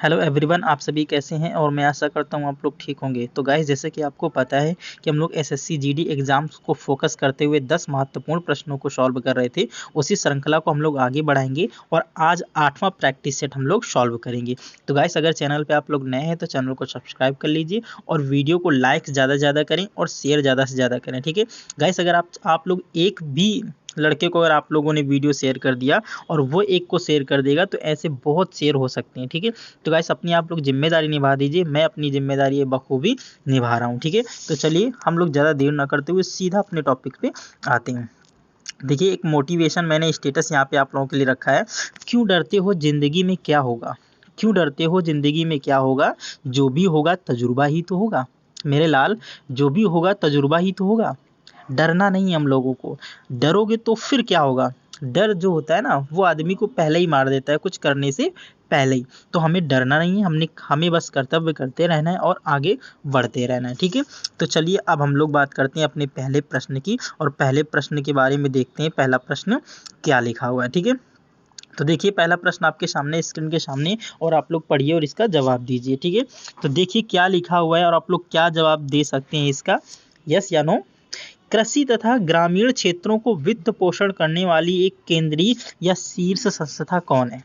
Hello everyone, आप सभी कैसे हैं और मैं आशा करता हूं आप लोग ठीक होंगे। तो गाइस, जैसे कि आपको पता है कि हम लोग एसएससी जीडी एग्जाम्स को फोकस करते हुए 10 महत्वपूर्ण प्रश्नों को सॉल्व कर रहे थे। उसी श्रृंखला को हम लोग आगे बढ़ाएंगे और आज 8वां प्रैक्टिस सेट हम लोग सॉल्व करेंगे। तो गाइस, अगर चैनल पे आप लोग नए हैं तो चैनल को सब्सक्राइब कर लीजिए और वीडियो को लाइक ज़्यादा से ज़्यादा करें और शेयर ज़्यादा से ज़्यादा करें, ठीक है। गाइस, अगर आप लोग एक भी लड़के को अगर आप लोगों ने वीडियो शेयर कर दिया और वो एक को शेयर कर देगा तो ऐसे बहुत शेयर हो सकते हैं, ठीक है। तो गाइस, अपनी आप लोग जिम्मेदारी निभा दीजिए, मैं अपनी जिम्मेदारी बखूबी निभा रहा हूँ, ठीक है। तो चलिए हम लोग ज़्यादा देर ना करते हुए सीधा अपने टॉपिक पे आते हैं। देखिए, एक मोटिवेशन मैंने स्टेटस यहाँ पे आप लोगों के लिए रखा है। क्यों डरते हो, जिंदगी में क्या होगा? क्यों डरते हो, जिंदगी में क्या होगा? जो भी होगा तजुर्बा ही तो होगा मेरे लाल, जो भी होगा तजुर्बा ही तो होगा। डरना नहीं हम लोगों को। डरोगे तो फिर क्या होगा? डर जो होता है ना, वो आदमी को पहले ही मार देता है कुछ करने से पहले ही। तो हमें डरना नहीं है, हमें बस कर्तव्य करते रहना है और आगे बढ़ते रहना है, ठीक है। तो चलिए अब हम लोग बात करते हैं अपने पहले प्रश्न की और पहले प्रश्न के बारे में देखते हैं पहला प्रश्न क्या लिखा हुआ है, ठीक है। तो देखिए, पहला प्रश्न आपके सामने स्क्रीन के सामने और आप लोग पढ़िए और इसका जवाब दीजिए, ठीक है। तो देखिए क्या लिखा हुआ है और आप लोग क्या जवाब दे सकते हैं इसका, यस या नो। कृषि तथा ग्रामीण क्षेत्रों को वित्त पोषण करने वाली एक केंद्रीय या शीर्ष संस्था कौन है?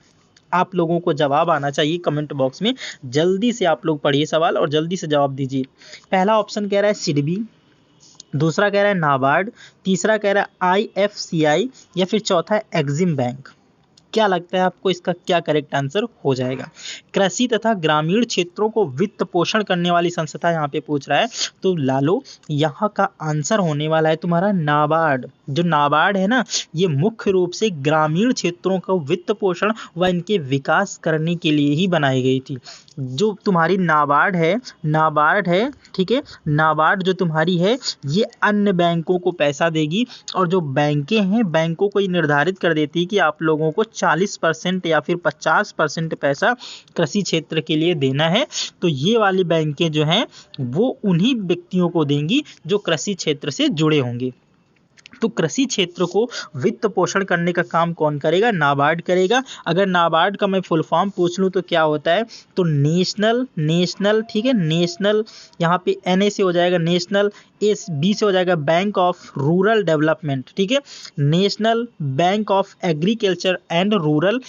आप लोगों को जवाब आना चाहिए कमेंट बॉक्स में। जल्दी से आप लोग पढ़िए सवाल और जल्दी से जवाब दीजिए। पहला ऑप्शन कह रहा है सिडबी, दूसरा कह रहा है नाबार्ड, तीसरा कह रहा है आईएफसीआई या फिर चौथा है एग्जिम बैंक। क्या लगता है आपको इसका क्या करेक्ट आंसर हो जाएगा? कृषि तथा ग्रामीण क्षेत्रों को वित्त पोषण करने वाली संस्था यहाँ पे पूछ रहा है, तो लालो यहाँ का आंसर होने वाला है तुम्हारा नाबार्ड। जो नाबार्ड है ना, ये मुख्य रूप से ग्रामीण क्षेत्रों का वित्त पोषण व इनके विकास करने के लिए ही बनाई गई थी। जो तुम्हारी नाबार्ड है, ठीक है, नाबार्ड जो तुम्हारी है ये अन्य बैंकों को पैसा देगी और जो बैंकें हैं बैंकों को ये निर्धारित कर देती है कि आप लोगों को 40% या फिर 50% पैसा कृषि क्षेत्र के लिए देना है। तो ये वाली बैंकें जो हैं वो उन्हीं व्यक्तियों को देंगी जो कृषि क्षेत्र से जुड़े होंगे। तो कृषि क्षेत्र को वित्त पोषण करने का काम कौन करेगा? नाबार्ड करेगा। अगर नाबार्ड का मैं फुल फॉर्म पूछ लूँ तो क्या होता है? तो नेशनल, ठीक है, नेशनल, यहाँ पे एनए से हो जाएगा नेशनल, एस बी से हो जाएगा बैंक ऑफ रूरल डेवलपमेंट, ठीक है, national bank of agriculture and rural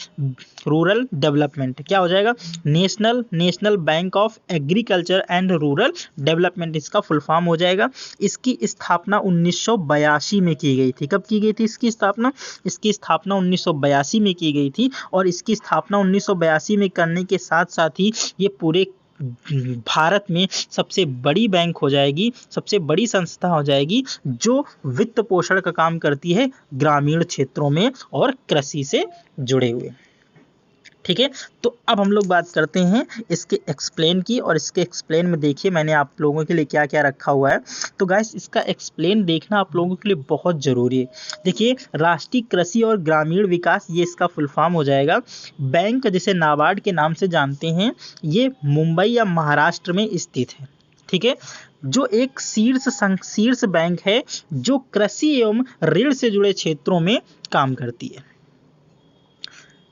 development. क्या हो जाएगा? National bank of agriculture and rural development, इसका फुल फॉर्म हो जाएगा। इसकी स्थापना 1982 में की गई थी। कब की गई थी इसकी स्थापना? इसकी स्थापना 1982 में की गई थी और इसकी स्थापना 1982 में करने के साथ साथ ही ये पूरे भारत में सबसे बड़ी बैंक हो जाएगी, सबसे बड़ी संस्था हो जाएगी जो वित्त पोषण का काम करती है ग्रामीण क्षेत्रों में और कृषि से जुड़े हुए, ठीक है। तो अब हम लोग बात करते हैं इसके एक्सप्लेन की और इसके एक्सप्लेन में देखिए मैंने आप लोगों के लिए क्या क्या रखा हुआ है। तो गाइस, इसका एक्सप्लेन देखना आप लोगों के लिए बहुत ज़रूरी है। देखिए, राष्ट्रीय कृषि और ग्रामीण विकास, ये इसका फुल फॉर्म हो जाएगा। बैंक जिसे नाबार्ड के नाम से जानते हैं, ये मुंबई या महाराष्ट्र में स्थित है, ठीक है। जो एक शीर्ष बैंक है जो कृषि एवं ऋण से जुड़े क्षेत्रों में काम करती है,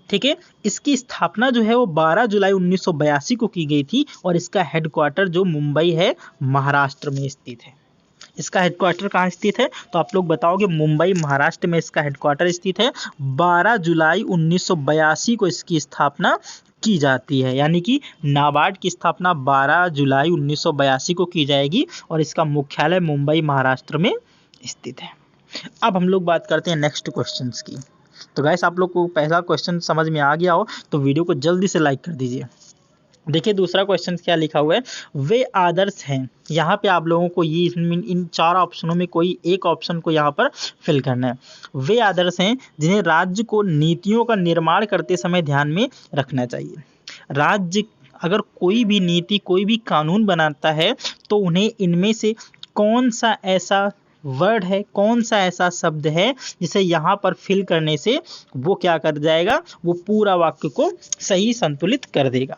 ठीक है। इसकी स्थापना जो है वो 12 जुलाई 1982 को की गई थी और इसका हेडक्वार्टर जो मुंबई है, महाराष्ट्र में स्थित है। इसका हेडक्वार्टर कहाँ स्थित है? तो आप लोग बताओगे मुंबई महाराष्ट्र में इसका हेडक्वार्टर स्थित है। 12 जुलाई 1982 को इसकी स्थापना की जाती है, यानी कि नाबार्ड की स्थापना 12 जुलाई 1982 को की जाएगी और इसका मुख्यालय मुंबई महाराष्ट्र में स्थित है। अब हम लोग बात करते हैं नेक्स्ट क्वेश्चन की। तो गाइस, आप लोग को पहला क्वेश्चन समझ में आ गया हो तो वीडियो को जल्दी से लाइक कर दीजिए। देखिए दूसरा क्वेश्चन क्या लिखा हुआ है, वे आदर्श हैं। यहाँ पे आप लोगों को ये इन 4 ऑप्शनों में कोई एक ऑप्शन को यहाँ पर फिल करना है। वे आदर्श हैं जिन्हें राज्य को नीतियों का निर्माण करते समय ध्यान में रखना चाहिए। राज्य अगर कोई भी नीति, कोई भी कानून बनाता है तो उन्हें इनमें से कौन सा ऐसा वर्ड है, कौन सा ऐसा शब्द है जिसे यहाँ पर फिल करने से वो क्या कर जाएगा, वो पूरा वाक्य को सही संतुलित कर देगा।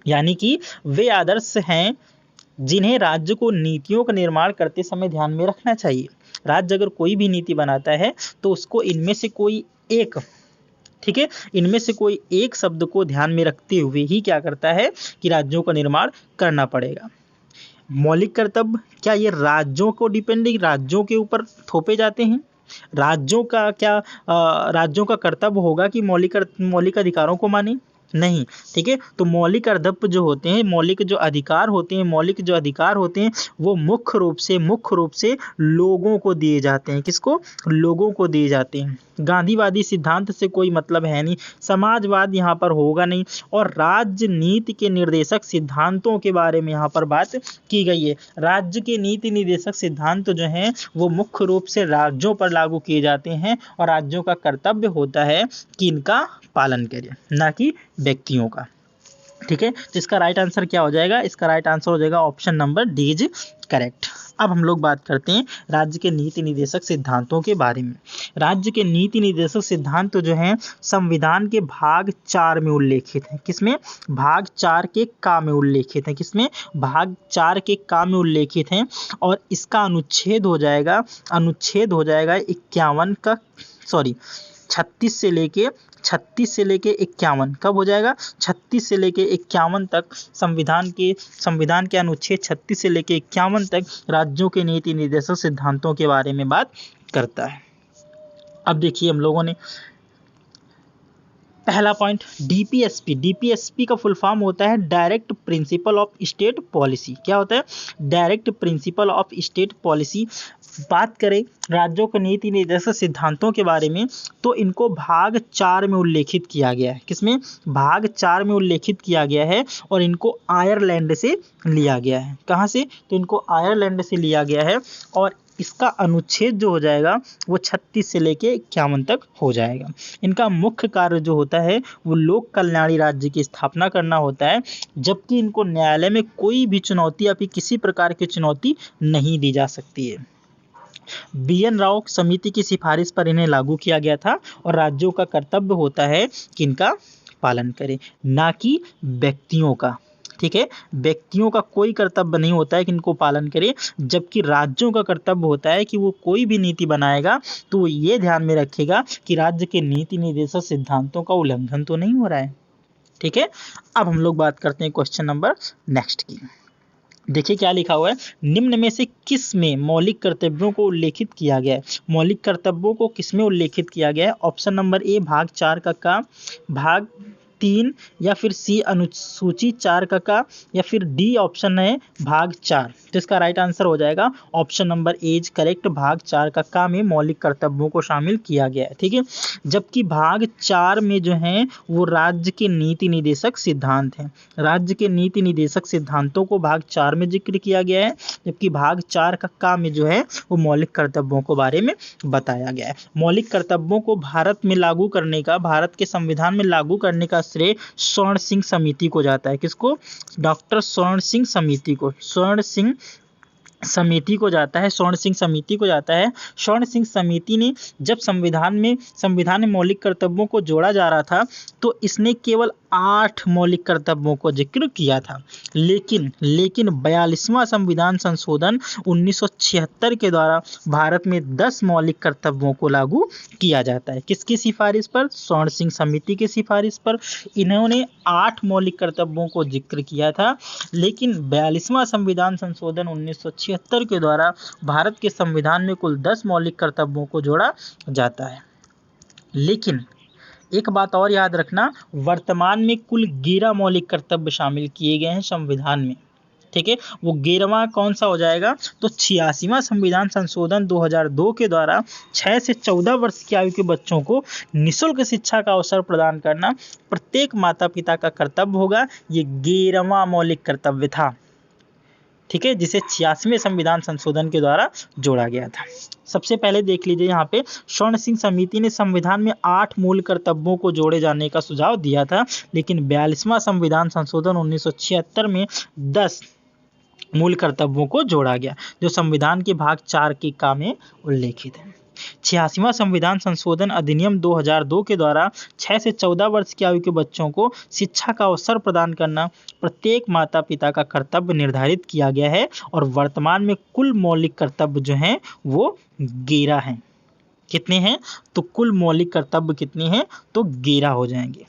यानी कि वे आदर्श हैं जिन्हें राज्य को नीतियों का निर्माण करते समय ध्यान में रखना चाहिए। राज्य अगर कोई भी नीति बनाता है तो उसको इनमें से कोई एक, ठीक है, इनमें से कोई एक शब्द को ध्यान में रखते हुए ही क्या करता है कि राज्यों का निर्माण करना पड़ेगा। मौलिक कर्तव्य, क्या ये राज्यों को राज्यों के ऊपर थोपे जाते हैं? राज्यों का क्या राज्यों का कर्तव्य होगा कि मौलिक अधिकारों को माने? नहीं। ठीक है, तो मौलिक कर्तव्य जो होते हैं, मौलिक जो अधिकार होते हैं वो मुख्य रूप से लोगों को दिए जाते हैं। किसको? लोगों को दिए जाते हैं। गांधीवादी सिद्धांत से कोई मतलब है नहीं, समाजवाद यहाँ पर होगा नहीं, और राजनीति के निर्देशक सिद्धांतों के बारे में यहाँ पर बात की गई है। राज्य के नीति निर्देशक सिद्धांत जो हैं वो मुख्य रूप से राज्यों पर लागू किए जाते हैं, और राज्यों का कर्तव्य होता है कि इनका पालन करें, ना कि व्यक्तियों का। ठीक है, तो इसका राइट आंसर क्या हो जाएगा? इसका राइट आंसर हो जाएगा option number D is correct. अब हम लोग बात करते हैं राज्य के नीति निर्देशक सिद्धांतों के बारे में। राज्य के नीति निर्देशक सिद्धांत जो हैं संविधान के भाग 4 में उल्लेखित हैं। किसमें? भाग 4 के का में उल्लेखित हैं। किसमें? भाग 4 के का में उल्लेखित हैं, और इसका अनुच्छेद हो जाएगा 36 से लेके 51। कब हो जाएगा? 36 से लेके 51 तक संविधान के अनुच्छेद 36 से लेके 51 तक राज्यों के नीति निर्देशक सिद्धांतों के बारे में बात करता है। अब देखिए हम लोगों ने पहला पॉइंट डीपीएसपी का फुल फॉर्म होता है direct principle of state policy. क्या होता है? Direct principle of state policy. बात करें राज्यों के नीति निर्देशक सिद्धांतों के बारे में, तो इनको भाग 4 में उल्लेखित किया गया है। किसमें? भाग 4 में उल्लेखित किया गया है, और इनको आयरलैंड से लिया गया है। कहाँ से? तो इनको आयरलैंड से लिया गया है, और इसका अनुच्छेद जो हो जाएगा वो 36 से लेके 51 तक हो जाएगा। इनका मुख्य कार्य जो होता है वो लोक कल्याणी राज्य की स्थापना करना होता है, जबकि इनको न्यायालय में कोई भी चुनौती या फिर किसी प्रकार की चुनौती नहीं दी जा सकती है। BN राव समिति की सिफारिश पर इन्हें लागू किया गया था, और राज्यों का कर्तव्य होता है कि इनका पालन करें, ना कि व्यक्तियों का। ठीक है, व्यक्तियों का कोई कर्तव्य नहीं होता है कि इनको पालन करें, जबकि राज्यों का कर्तव्य होता है कि वो कोई भी नीति बनाएगा तो वो ये ध्यान में रखेगा कि राज्य के नीति निर्देशक सिद्धांतों का उल्लंघन तो नहीं हो रहा है। ठीक है, अब हम लोग बात करते हैं क्वेश्चन नंबर नेक्स्ट की। देखिए क्या लिखा हुआ है, निम्न में से किस में मौलिक कर्तव्यों को उल्लेखित किया गया है? मौलिक कर्तव्यों को किस में उल्लेखित किया गया है? ऑप्शन नंबर ए भाग 4 का, भाग 3, या फिर सी अनुसूची 4 का, या फिर डी ऑप्शन है भाग 4। तो इसका राइट आंसर हो जाएगा option number A is correct, भाग 4 का में मौलिक कर्तव्यों को शामिल किया गया है। ठीक है, जबकि भाग 4 में जो है वो राज्य के नीति निर्देशक सिद्धांत हैं। राज्य के नीति निर्देशक सिद्धांतों को भाग 4 में जिक्र किया गया है, जबकि भाग 4 का में जो है वो मौलिक कर्तव्यों के बारे में बताया गया है। मौलिक कर्तव्यों को भारत के संविधान में लागू करने का श्रेय स्वर्ण सिंह समिति को जाता है। किसको? डॉक्टर स्वर्ण सिंह समिति को जाता है। स्वर्ण सिंह समिति ने जब संविधान में मौलिक कर्तव्यों को जोड़ा जा रहा था, तो इसने केवल 8 मौलिक कर्तव्यों को जिक्र किया था, लेकिन 42वां संविधान संशोधन 1976 के द्वारा भारत में 10 मौलिक कर्तव्यों को लागू किया जाता है। किसकी सिफारिश पर? स्वर्ण सिंह समिति की सिफारिश पर। इन्होंने 8 मौलिक कर्तव्यों को जिक्र किया था, लेकिन 42वां संविधान संशोधन 1976 के द्वारा भारत के संविधान में कुल 10 मौलिक कर्तव्यों को जोड़ा जाता है। लेकिन एक बात और याद रखना, वर्तमान में कुल 11 मौलिक कर्तव्य शामिल किए गए हैं संविधान में। ठीक है, वो 11वां कौन सा हो जाएगा? तो 86वां संविधान संशोधन 2002 के द्वारा 6 से 14 वर्ष की आयु के बच्चों को निःशुल्क शिक्षा का अवसर प्रदान करना प्रत्येक माता पिता का कर्तव्य होगा। ये 11वां मौलिक कर्तव्य था। ठीक है, जिसे 86वें संविधान संशोधन के द्वारा जोड़ा गया था। सबसे पहले देख लीजिए यहाँ पे स्वर्ण सिंह समिति ने संविधान में 8 मूल कर्तव्यों को जोड़े जाने का सुझाव दिया था, लेकिन 42वां संविधान संशोधन 1976 में 10 मूल कर्तव्यों को जोड़ा गया, जो संविधान के भाग 4 के का में उल्लेखित है। 86वां संविधान संशोधन अधिनियम 2002 के द्वारा 6 से 14 वर्ष की आयु के बच्चों को शिक्षा का अवसर प्रदान करना प्रत्येक माता पिता का कर्तव्य निर्धारित किया गया है, और वर्तमान में कुल मौलिक कर्तव्य जो हैं वो 11 हैं। कितने हैं, तो कुल मौलिक कर्तव्य कितने हैं, तो 11 हो जाएंगे।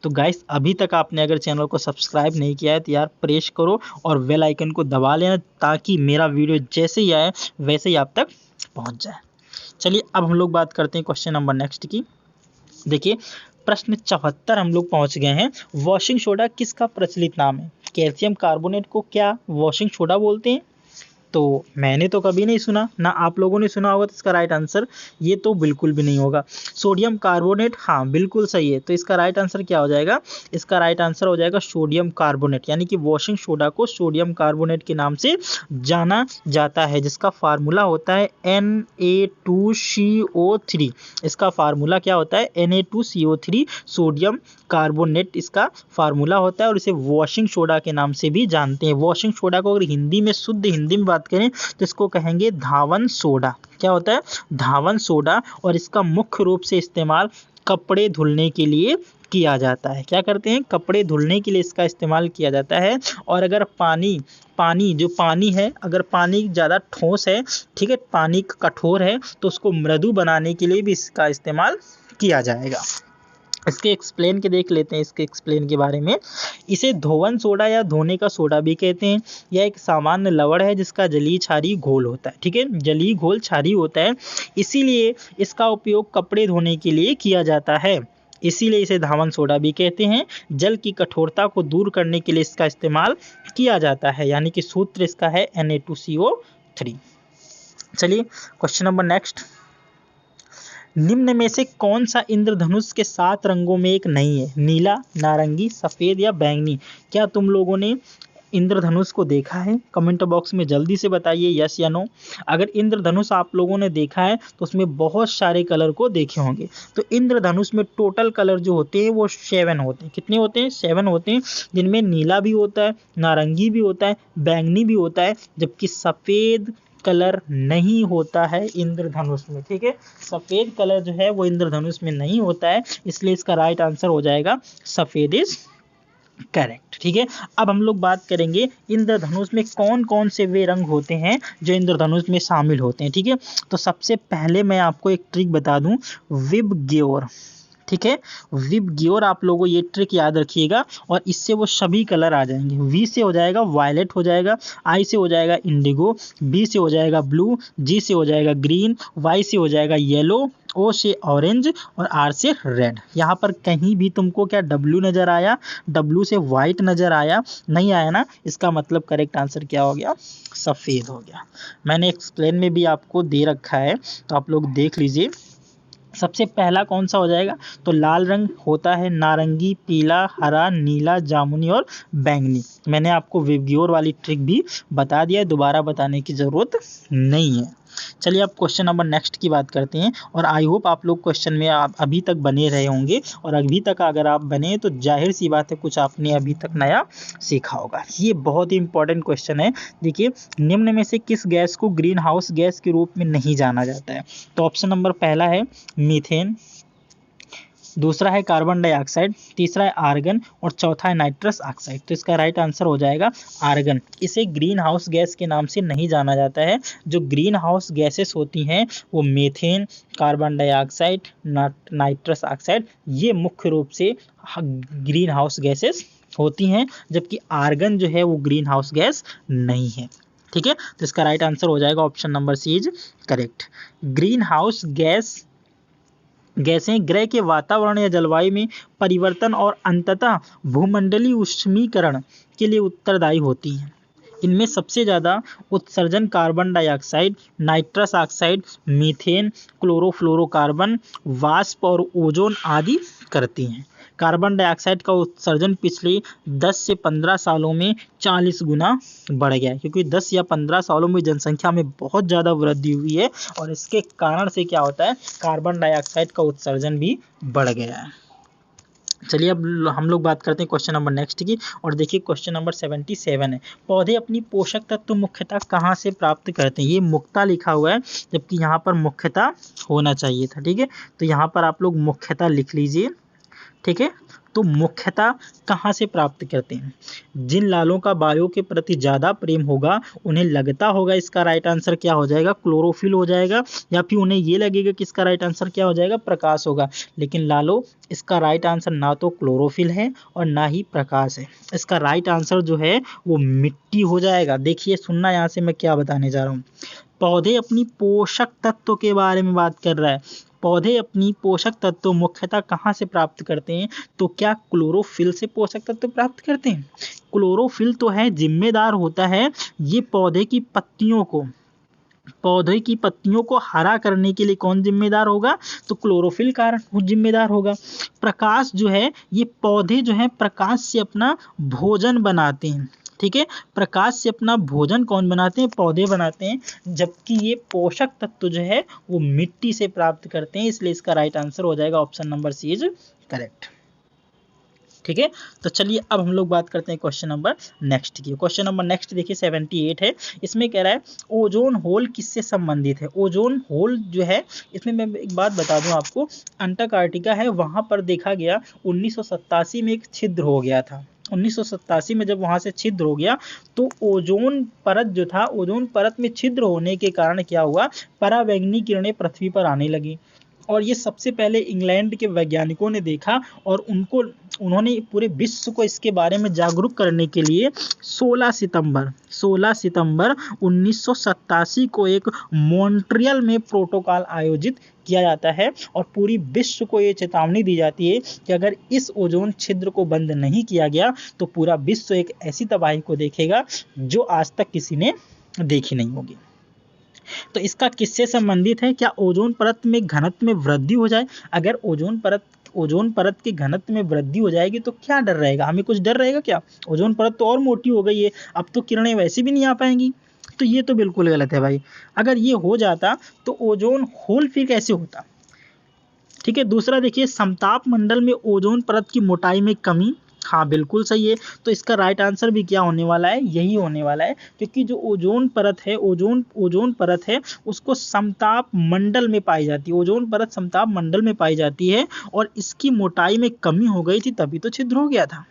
तो गाइस अभी तक आपने अगर चैनल को सब्सक्राइब नहीं किया है तो यार प्रेस करो और बेल आइकन को दबा लेना, ताकि मेरा वीडियो जैसे ही आए वैसे ही आप तक पहुंच जाए। चलिए अब हम लोग बात करते हैं क्वेश्चन नंबर नेक्स्ट की। देखिए प्रश्न 74 हम लोग पहुंच गए हैं। वॉशिंग सोडा किसका प्रचलित नाम है? कैल्शियम कार्बोनेट को क्या वॉशिंग सोडा बोलते हैं? तो मैंने तो कभी नहीं सुना, ना आप लोगों ने सुना होगा, तो इसका राइट आंसर ये तो बिल्कुल भी नहीं होगा। सोडियम कार्बोनेट, हाँ बिल्कुल सही है। तो इसका राइट आंसर क्या हो जाएगा? इसका राइट आंसर हो जाएगा सोडियम कार्बोनेट, यानी कि वॉशिंग सोडा को सोडियम कार्बोनेट के नाम से जाना जाता है, जिसका फार्मूला होता है Na2CO3। इसका फार्मूला क्या होता है? Na2CO3 सोडियम कार्बोनेट इसका फार्मूला होता है, और इसे वॉशिंग सोडा के नाम से भी जानते हैं। वॉशिंग सोडा को अगर हिंदी में, शुद्ध हिंदी में बात करें तो इसको कहेंगे धावन सोडा। क्या होता है? धावन सोडा। और इसका मुख्य रूप से इस्तेमाल कपड़े धुलने के लिए किया जाता है। क्या करते हैं? कपड़े धुलने के लिए इसका इस्तेमाल किया जाता है। और अगर पानी है, अगर पानी ज़्यादा ठोस है, ठीक है, पानी कठोर है, तो उसको मृदु बनाने के लिए भी इसका इस्तेमाल किया जाएगा। इसके एक्सप्लेन के देख लेते हैं, इसके एक्सप्लेन के बारे में। इसे धोवन सोडा या धोने का सोडा भी कहते हैं। यह एक सामान्य लवण है जिसका जलीय क्षारीय घोल होता है, ठीक है, जलीय घोल क्षारीय होता है, इसीलिए इसका उपयोग कपड़े धोने के लिए किया जाता है, इसीलिए इसे धावन सोडा भी कहते हैं। जल की कठोरता को दूर करने के लिए इसका इस्तेमाल किया जाता है, यानी कि सूत्र इसका है Na2CO3। चलिए क्वेश्चन नंबर नेक्स्ट। निम्न में से कौन सा इंद्रधनुष के 7 रंगों में एक नहीं है? नीला, नारंगी, सफेद या बैंगनी? क्या तुम लोगों ने इंद्रधनुष को देखा है? कमेंट बॉक्स में जल्दी से बताइए यस या नो। अगर इंद्रधनुष आप लोगों ने देखा है तो उसमें बहुत सारे कलर को देखे होंगे। तो इंद्रधनुष में टोटल कलर जो होते हैं वो 7 होते हैं। कितने होते हैं? 7 होते हैं, जिनमें नीला भी होता है, नारंगी भी होता है, बैंगनी भी होता है, जबकि सफेद कलर नहीं होता है इंद्रधनुष में, ठीक है। सफेद कलर जो है वो इंद्रधनुष में नहीं होता है, इसलिए इसका राइट आंसर हो जाएगा सफेद इज करेक्ट, ठीक है। अब हम लोग बात करेंगे इंद्रधनुष में कौन कौन से वे रंग होते हैं जो इंद्रधनुष में शामिल होते हैं, ठीक है। तो सबसे पहले मैं आपको एक ट्रिक बता दूं, विबग्योर, ठीक है, विबग्योर आप लोगों ये ट्रिक याद रखिएगा, और इससे वो सभी कलर आ जाएंगे। वी से हो जाएगा वायलेट हो जाएगा, आई से हो जाएगा इंडिगो, बी से हो जाएगा ब्लू, जी से हो जाएगा ग्रीन, वाई से हो जाएगा येलो, ओ से ऑरेंज, और आर से रेड। यहाँ पर कहीं भी तुमको क्या डब्ल्यू नजर आया? डब्ल्यू से वाइट नजर आया? नहीं आया ना, इसका मतलब करेक्ट आंसर क्या हो गया? सफ़ेद हो गया। मैंने एक्सप्लेन में भी आपको दे रखा है, तो आप लोग देख लीजिए। सबसे पहला कौन सा हो जाएगा? तो लाल रंग होता है, नारंगी, पीला, हरा, नीला, जामुनी और बैंगनी। मैंने आपको विबग्योर वाली ट्रिक भी बता दिया है, दोबारा बताने की ज़रूरत नहीं है। चलिए अब क्वेश्चन नंबर नेक्स्ट की बात करते हैं, और आई होप आप लोग क्वेश्चन में आप अभी तक बने रहे होंगे, और अभी तक अगर आप बने तो जाहिर सी बात है कुछ आपने अभी तक नया सीखा होगा। ये बहुत ही इंपॉर्टेंट क्वेश्चन है। देखिए, निम्न में से किस गैस को ग्रीन हाउस गैस के रूप में नहीं जाना जाता है? तो ऑप्शन नंबर पहला है मीथेन, दूसरा है कार्बन डाइऑक्साइड, तीसरा है आर्गन, और चौथा है नाइट्रस ऑक्साइड। तो इसका राइट आंसर हो जाएगा आर्गन। इसे ग्रीन हाउस गैस के नाम से नहीं जाना जाता है। जो ग्रीन हाउस गैसेस होती हैं वो methane, carbon dioxide, nitrous oxide, ये मुख्य रूप से ग्रीन हाउस गैसेस होती हैं, जबकि आर्गन जो है वो ग्रीन हाउस गैस नहीं है, ठीक है। तो इसका राइट आंसर हो जाएगा option number C is correct. Greenhouse गैसें ग्रह के वातावरण या जलवायु में परिवर्तन और अंततः भूमंडलीय उष्मीकरण के लिए उत्तरदायी होती हैं। इनमें सबसे ज़्यादा उत्सर्जन carbon dioxide, nitrous oxide, methane, chlorofluorocarbon, वाष्प और ओजोन आदि करती हैं। कार्बन डाइऑक्साइड का उत्सर्जन पिछले 10 से 15 सालों में 40 गुना बढ़ गया है, क्योंकि 10 या 15 सालों में जनसंख्या में बहुत ज़्यादा वृद्धि हुई है, और इसके कारण से क्या होता है, कार्बन डाइऑक्साइड का उत्सर्जन भी बढ़ गया है। चलिए अब हम लोग बात करते हैं क्वेश्चन नंबर नेक्स्ट की, और देखिए क्वेश्चन नंबर 77 है। पौधे अपनी पोषक तत्व मुख्यतः कहाँ से प्राप्त करते हैं? ये मुख्यतः लिखा हुआ है, जबकि यहाँ पर मुख्यतः होना चाहिए था, ठीक है। तो यहाँ पर आप लोग मुख्यतः लिख लीजिए, ठीक है। तो मुख्यतः कहाँ से प्राप्त करते हैं? जिन लालों का वायु के प्रति ज़्यादा प्रेम होगा उन्हें लगता होगा इसका राइट आंसर क्या हो जाएगा? क्लोरोफिल हो जाएगा, या फिर उन्हें ये लगेगा कि इसका राइट आंसर क्या हो जाएगा? प्रकाश होगा। लेकिन लालो, इसका राइट आंसर ना तो क्लोरोफिल है और ना ही प्रकाश है। इसका राइट आंसर जो है वो मिट्टी हो जाएगा। देखिए सुनना, यहाँ से मैं क्या बताने जा रहा हूँ। पौधे अपनी पोषक तत्व के बारे में बात कर रहा है। पौधे अपनी पोषक तत्व मुख्यतः कहाँ से प्राप्त करते हैं? तो क्या क्लोरोफिल से पोषक तत्व प्राप्त करते हैं? क्लोरोफिल तो है जिम्मेदार होता है ये पौधे की पत्तियों को हरा करने के लिए। कौन जिम्मेदार होगा? तो क्लोरोफिल कारण जिम्मेदार होगा। प्रकाश जो है, ये पौधे जो है प्रकाश से अपना भोजन बनाते हैं। ठीक है, प्रकाश से अपना भोजन कौन बनाते हैं? पौधे बनाते हैं। जबकि ये पोषक तत्व जो है वो मिट्टी से प्राप्त करते हैं। इसलिए इसका राइट आंसर हो जाएगा option number C is correct. ठीक है, तो चलिए अब हम लोग बात करते हैं क्वेश्चन नंबर नेक्स्ट की। क्वेश्चन नंबर नेक्स्ट देखिए 78 है। इसमें कह रहा है ओजोन होल किससे संबंधित है? ओजोन होल जो है, इसमें मैं एक बात बता दूं आपको, अंटार्कटिका है, वहां पर देखा गया 1987 में एक छिद्र हो गया था। 1987 में जब वहां से छिद्र हो गया तो ओजोन परत जो था, ओजोन परत में छिद्र होने के कारण क्या हुआ? पराबैंगनी किरणें पृथ्वी पर आने लगी। और ये सबसे पहले इंग्लैंड के वैज्ञानिकों ने देखा और उन्होंने पूरे विश्व को इसके बारे में जागरूक करने के लिए 16 सितंबर 1987 को एक मॉन्ट्रियल में प्रोटोकॉल आयोजित किया जाता है और पूरी विश्व को ये चेतावनी दी जाती है कि अगर इस ओजोन छिद्र को बंद नहीं किया गया तो पूरा विश्व एक ऐसी तबाही को देखेगा जो आज तक किसी ने देखी नहीं होगी। तो इसका किससे संबंधित है? क्या ओजोन परत में घनत्व में वृद्धि हो जाए? अगर ओजोन परत के घनत्व में वृद्धि हो जाएगी तो क्या डर रहेगा? हमें कुछ डर रहेगा क्या? ओजोन परत तो और मोटी हो गई है, अब तो किरणें वैसे भी नहीं आ पाएंगी। तो ये तो बिल्कुल गलत है भाई। अगर ये हो जाता तो ओजोन होल फिर कैसे होता? ठीक है, दूसरा देखिए, समताप मंडल में ओजोन परत की मोटाई में कमी। हाँ बिल्कुल सही है। तो इसका राइट आंसर भी क्या होने वाला है? यही होने वाला है, क्योंकि जो ओजोन परत है, ओजोन परत है, उसको समताप मंडल में पाई जाती है। ओजोन परत समताप मंडल में पाई जाती है और इसकी मोटाई में कमी हो गई थी, तभी तो छिद्र हो गया था।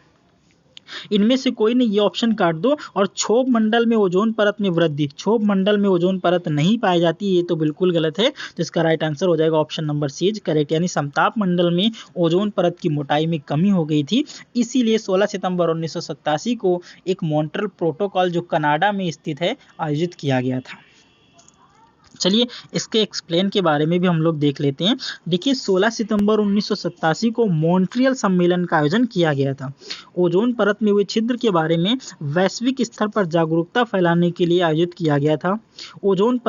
इनमें से कोई नहीं, ये ऑप्शन काट दो। और क्षोभ मंडल में ओजोन परत में वृद्धि, क्षोभ मंडल में ओजोन परत नहीं पाई जाती, ये तो बिल्कुल गलत है। तो इसका राइट आंसर हो जाएगा option number C is correct, यानी समताप मंडल में ओजोन परत की मोटाई में कमी हो गई थी, इसीलिए 16 सितंबर 1987 को एक मॉन्ट्रियल प्रोटोकॉल जो कनाडा में स्थित है आयोजित किया गया था। चलिए इसके एक्सप्लेन के बारे में भी हम लोग देख लेते हैं। देखिए 16 सितंबर 1987 को मॉन्ट्रियल सम्मेलन का आयोजन किया गया था। ओजोन परत में हुए छिद्र के बारे में वैश्विक स्तर पर जागरूकता फैलाने के लिए आयोजित किया गया था। ओजोन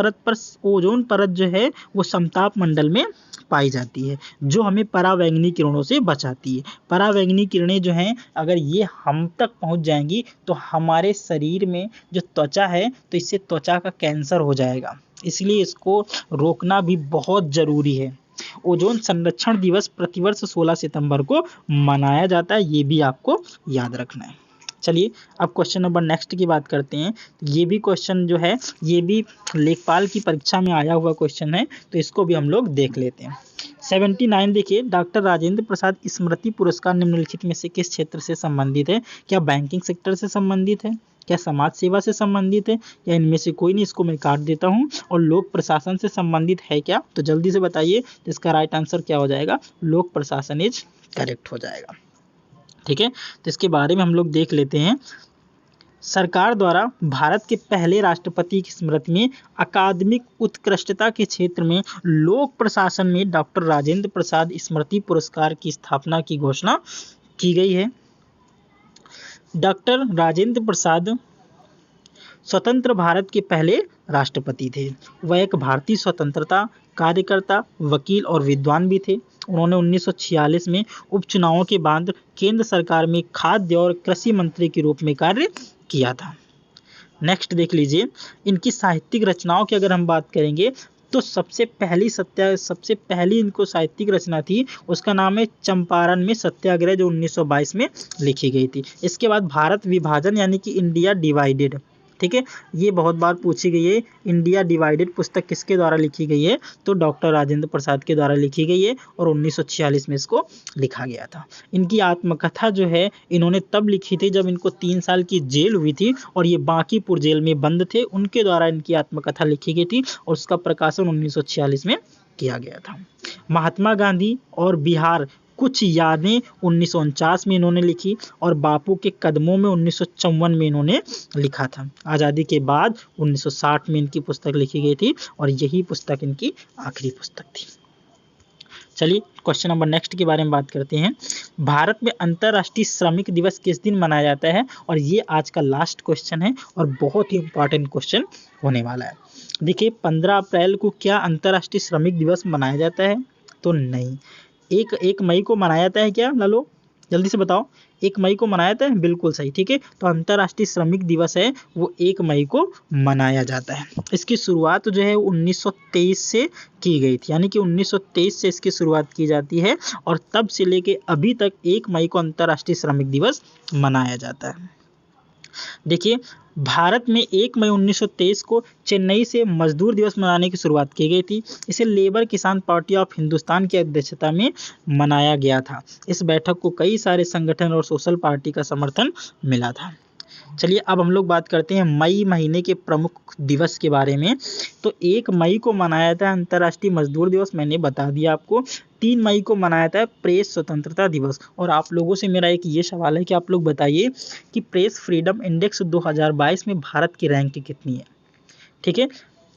परत जो है वो समताप मंडल में पाई जाती है, जो हमें पराबैंगनी किरणों से बचाती है। पराबैंगनी किरणें जो हैं, अगर ये हम तक पहुंच जाएंगी तो हमारे शरीर में जो त्वचा है, तो इससे त्वचा का कैंसर हो जाएगा, इसलिए इसको रोकना भी बहुत जरूरी है। ओजोन संरक्षण दिवस प्रतिवर्ष 16 सितंबर को मनाया जाता है, ये भी आपको याद रखना है। चलिए अब क्वेश्चन नंबर नेक्स्ट की बात करते हैं। ये भी क्वेश्चन जो है ये भी लेखपाल की परीक्षा में आया हुआ क्वेश्चन है, तो इसको भी हम लोग देख लेते हैं। 79 देखिए, डॉक्टर राजेंद्र प्रसाद स्मृति पुरस्कार निम्नलिखित में से किस क्षेत्र से संबंधित है? क्या बैंकिंग सेक्टर से संबंधित है, क्या समाज सेवा से संबंधित है, या इनमें से कोई नहीं? इसको मैं काट देता हूं। और लोक प्रशासन से संबंधित है क्या? तो जल्दी से बताइए। इसका राइट आंसर क्या हो जाएगा? लोक प्रशासन इज करेक्ट हो जाएगा। ठीक है, तो इसके बारे में हम लोग देख लेते हैं। सरकार द्वारा भारत के पहले राष्ट्रपति की स्मृति में अकादमिक उत्कृष्टता के क्षेत्र में लोक प्रशासन में डॉक्टर राजेंद्र प्रसाद स्मृति पुरस्कार की स्थापना की घोषणा की गई है। डॉक्टर राजेंद्र प्रसाद स्वतंत्र भारत के पहले राष्ट्रपति थे। वह एक भारतीय स्वतंत्रता कार्यकर्ता, वकील और विद्वान भी थे। उन्होंने 1946 में उपचुनावों के बाद केंद्र सरकार में खाद्य और कृषि मंत्री के रूप में कार्य किया था। नेक्स्ट देख लीजिए, इनकी साहित्यिक रचनाओं की अगर हम बात करेंगे तो सबसे पहली इनको साहित्यिक रचना थी, उसका नाम है चंपारण में सत्याग्रह, जो 1922 में लिखी गई थी। इसके बाद भारत विभाजन यानी कि इंडिया डिवाइडेड, ठीक है, ये बहुत बार पूछी गई है। इंडिया डिवाइडेड पुस्तक किसके द्वारा लिखी गई है? तो डॉक्टर राजेंद्र प्रसाद के द्वारा लिखी गई है और 1946 में इसको लिखा गया था। इनकी आत्मकथा जो है इन्होंने तब लिखी थी जब इनको 3 साल की जेल हुई थी और ये बांकीपुर जेल में बंद थे, उनके द्वारा इनकी आत्मकथा लिखी गई थी और उसका प्रकाशन 1946 में किया गया था। महात्मा गांधी और बिहार कुछ यादें 1949 में इन्होंने लिखी और बापू के कदमों में 1954 में इन्होंने लिखा था। आज़ादी के बाद 1960 में इनकी पुस्तक लिखी गई थी और यही पुस्तक इनकी आखिरी पुस्तक थी। चलिए क्वेश्चन नंबर नेक्स्ट के बारे में बात करते हैं। भारत में अंतर्राष्ट्रीय श्रमिक दिवस किस दिन मनाया जाता है? और ये आज का लास्ट क्वेश्चन है और बहुत ही इंपॉर्टेंट क्वेश्चन होने वाला है। देखिए 15 अप्रैल को क्या अंतर्राष्ट्रीय श्रमिक दिवस मनाया जाता है? तो नहीं। एक मई को मनाया जाता है क्या लालो? जल्दी से बताओ। 1 मई को मनाया जाता है, बिल्कुल सही, ठीक है। तो अंतर्राष्ट्रीय श्रमिक दिवस है वो 1 मई को मनाया जाता है। इसकी शुरुआत जो है 1923 से की गई थी, यानी कि 1923 से इसकी शुरुआत की जाती है और तब से लेके अभी तक 1 मई को अंतर्राष्ट्रीय श्रमिक दिवस मनाया जाता है। देखिए भारत में 1 मई 1923 को चेन्नई से मजदूर दिवस मनाने की शुरुआत की गई थी। इसे लेबर किसान पार्टी ऑफ हिंदुस्तान की अध्यक्षता में मनाया गया था। इस बैठक को कई सारे संगठन और सोशल पार्टी का समर्थन मिला था। चलिए अब हम लोग बात करते हैं मई महीने के प्रमुख दिवस के बारे में। तो 1 मई को मनाया जाता है अंतर्राष्ट्रीय मजदूर दिवस, मैंने बता दिया आपको। 3 मई को मनाया जाता है प्रेस स्वतंत्रता दिवस। और आप लोगों से मेरा एक ये सवाल है कि आप लोग बताइए कि प्रेस फ्रीडम इंडेक्स 2022 में भारत की रैंक कितनी है? ठीक है।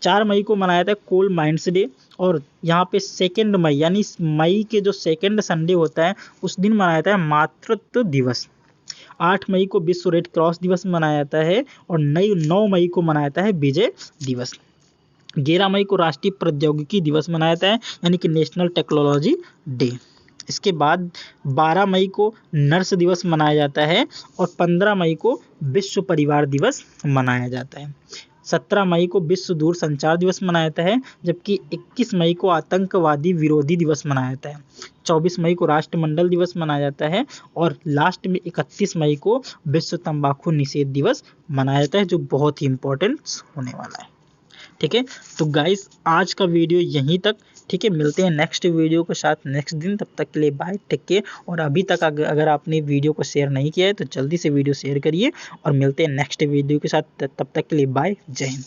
4 मई को मनाया जाता है कोल माइंस डे और यहाँ पे 2 मई यानी मई के जो सेकेंड संडे होता है उस दिन मनाया जाता है मातृत्व दिवस। 8 मई को विश्व रेड क्रॉस दिवस मनाया जाता है और 9 मई को मनाया जाता है विजय दिवस। 11 मई को राष्ट्रीय प्रौद्योगिकी दिवस मनाया जाता है यानी कि नेशनल टेक्नोलॉजी डे। इसके बाद 12 मई को नर्स दिवस मनाया जाता है और 15 मई को विश्व परिवार दिवस मनाया जाता है। 17 मई को विश्व दूर संचार दिवस मनाया जाता है, जबकि 21 मई को आतंकवादी विरोधी दिवस मनाया जाता है। 24 मई को राष्ट्रमंडल दिवस मनाया जाता है और लास्ट में 31 मई को विश्व तंबाकू निषेध दिवस मनाया जाता है, जो बहुत ही इंपॉर्टेंट होने वाला है। ठीक है, तो गाइस आज का वीडियो यहीं तक। ठीक है, मिलते हैं नेक्स्ट वीडियो के साथ नेक्स्ट दिन। तब तक के लिए बाय, टेक केयर। और अभी तक अगर आपने वीडियो को शेयर नहीं किया है तो जल्दी से वीडियो शेयर करिए और मिलते हैं नेक्स्ट वीडियो के साथ। तब तक के लिए बाय, जय हिंद।